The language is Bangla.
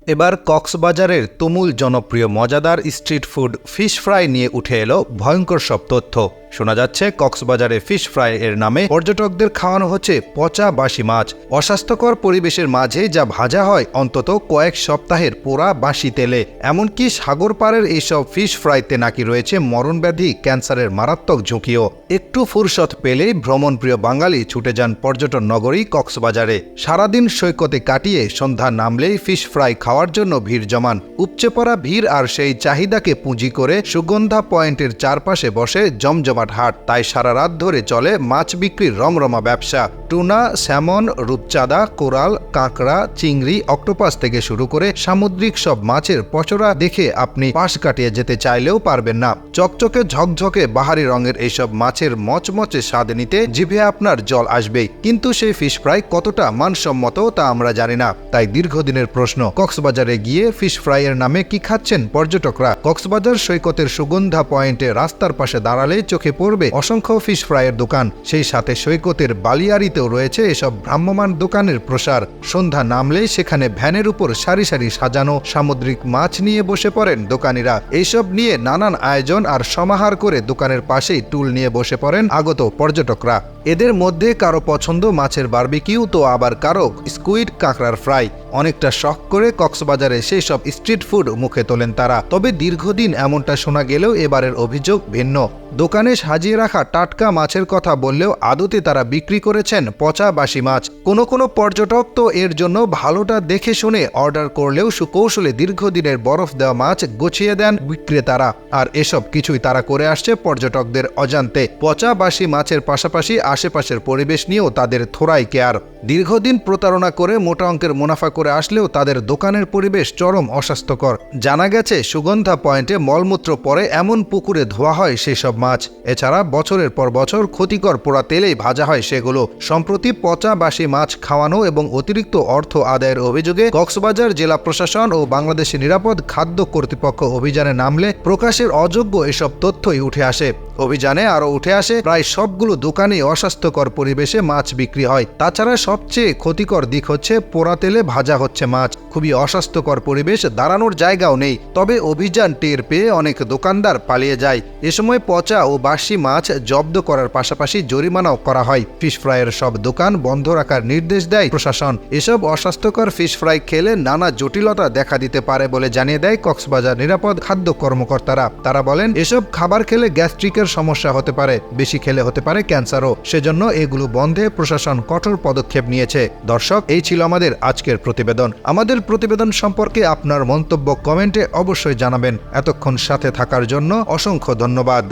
এবার কক্সবাজারের তুমুল জনপ্রিয় মজাদার স্ট্রিট ফুড ফিশ ফ্রাই নিয়ে উঠে এলো ভয়ঙ্কর সব তথ্য। শোনা যাচ্ছে কক্সবাজারে ফিশ ফ্রাই এর নামে পর্যটকদের খাওয়ানো হচ্ছে পচা বাসি মাছ। অস্বাস্থ্যকর পরিবেশের মাঝে যা ভাজা হয় অন্তত কয়েক সপ্তাহের পোড়া বাসি তেলে। এমনকি সাগর পাড়ের এইসব ফিশ ফ্রাইতে নাকি রয়েছে মরণব্যাধি, ক্যান্সারের মারাত্মক ঝুঁকিও। একটু ফুরসত পেলেই ভ্রমণপ্রিয় বাঙালি ছুটে যান পর্যটন নগরী কক্সবাজারে। সারাদিন সৈকতে কাটিয়ে সন্ধ্যা নামলেই ফিশ ফ্রাই খাওয়ার জন্য ভিড় জমান। উপচে পড়া ভিড় আর সেই চাহিদাকে পুঁজি করে সুগন্ধা পয়েন্টের চারপাশে বসে জমজমাট হাট। তাই সারা রাত ধরে চলে মাছ বিক্রির রমরমা ব্যবসা। টুনা, স্যামন, রূপচাঁদা, কোরাল, কাঁকড়া, চিংড়ি, অক্টোপাস থেকে শুরু করে সামুদ্রিক সব মাছের পচড়া দেখে আপনি পাশ কাটিয়ে যেতে চাইলেও পারবেন না। চকচকে ঝকঝকে বাহারি রঙের এইসব মাছের মচমচে স্বাদ নিতে জিভে আপনার জল আসবেই। কিন্তু সেই ফিশ ফ্রাই কতটা মানসম্মত তা আমরা জানি না। তাই দীর্ঘদিনের প্রশ্ন, কক্সবাজারে গিয়ে ফিশ ফ্রাইয়ের নামে কি খাচ্ছেন পর্যটকরা? কক্সবাজার সৈকতের সুগন্ধা পয়েন্টে রাস্তার পাশে দাঁড়ালেই চোখে পড়বে অসংখ্য ফিশ ফ্রাইয়ের দোকান। সেই সাথে সৈকতের বালিয়াড়িতেও রয়েছে এসব ভ্রাম্যমাণ দোকানের প্রসার। সন্ধ্যা নামলেই সেখানে ভ্যানের উপর সারি সারি সাজানো সামুদ্রিক মাছ নিয়ে বসে পড়েন দোকানিরা। এইসব নিয়ে নানান আয়োজন আর সমাহার করে দোকানের পাশেই টুল নিয়ে বসে পড়েন আগত পর্যটকরা। এদের মধ্যে কারো পছন্দ মাছের বারবিকিউ, তো আবার কারো স্কুইড, কাঁকড়ার ফ্রাই। অনেকটা শখ করে কক্সবাজারে সেই সব স্ট্রিট ফুড মুখে তোলেন তারা। তবে দীর্ঘদিন এমনটা শোনা গেলেও এবারের অভিযোগ ভিন্ন। দোকানে সাজিয়ে রাখা টাটকা মাছের কথা বললেও আদতে তারা বিক্রি করেছেন পচা বাসি মাছ। কোনো পর্যটক তো এর জন্য ভালোটা দেখে শুনে অর্ডার করলেও সুকৌশলে দীর্ঘদিনের বরফ দেওয়া মাছ গুছিয়ে দেন বিক্রেতারা। আর এসব কিছুই তারা করে আসছে পর্যটকদের অজান্তে। পচা বাসি মাছের পাশাপাশি আশেপাশের পরিবেশ নিয়েও তাদের থোড়াই কেয়ার। দীর্ঘদিন প্রতারণা করে মোটা অঙ্কের মুনাফা করে আসলেও তাদের দোকানের পরিবেশ চরম অস্বাস্থ্যকর। জানা গেছে সুগন্ধা পয়েন্টে মলমূত্র পরে এমন পুকুরে ধোয়া হয় সেসব মাছ। এছাড়া বছরের পর বছর ক্ষতিকর পোড়া তেলেই ভাজা হয় সেগুলো। সম্প্রতি পচা বাসি মাছ খাওয়ানো এবং অতিরিক্ত অর্থ আদায়ের অভিযোগে কক্সবাজার জেলা প্রশাসন ও বাংলাদেশের নিরাপদ খাদ্য কর্তৃপক্ষ অভিযানে নামলে প্রকাশের অযোগ্য এসব তথ্যই উঠে আসে। অভিযানে আরও উঠে আসে প্রায় সবগুলো দোকানে অস্বাস্থ্যকর পরিবেশে মাছ বিক্রি হয়। তাছাড়া সবচেয়ে ক্ষতিকর দিক হচ্ছে পোড়া তেলে ভাজা হচ্ছে মাছ। খুবই অস্বাস্থ্যকর পরিবেশ, দাঁড়ানোর জায়গাও নেই। তবে অভিযান টের পেয়ে অনেক দোকানদার পালিয়ে যায়। এ সময় পচা ও বাসি মাছ জব্দ করার পাশাপাশি জরিমানাও করা হয়। ফিশ ফ্রাইয়ের সব দোকান বন্ধ রাখার নির্দেশ দেয় প্রশাসন। এসব অস্বাস্থ্যকর ফিশ ফ্রাই খেলে নানা জটিলতা দেখা দিতে পারে বলে জানিয়ে দেয় কক্সবাজার নিরাপদ খাদ্য কর্মকর্তারা। তারা বলেন, এসব খাবার খেলে গ্যাস্ট্রিকের সমস্যা হতে পারে, বেশি খেলে হতে পারে ক্যান্সারও। সেজন্য এগুলো বন্ধে প্রশাসন কঠোর পদক্ষেপ নিয়েছে। দর্শক, এই ছিল আমাদের আজকের প্রতিবেদন। আমাদের প্রতিবেদন সম্পর্কে আপনার মন্তব্য কমেন্টে অবশ্যই জানাবেন। এতক্ষণ সাথে থাকার জন্য অসংখ্য ধন্যবাদ।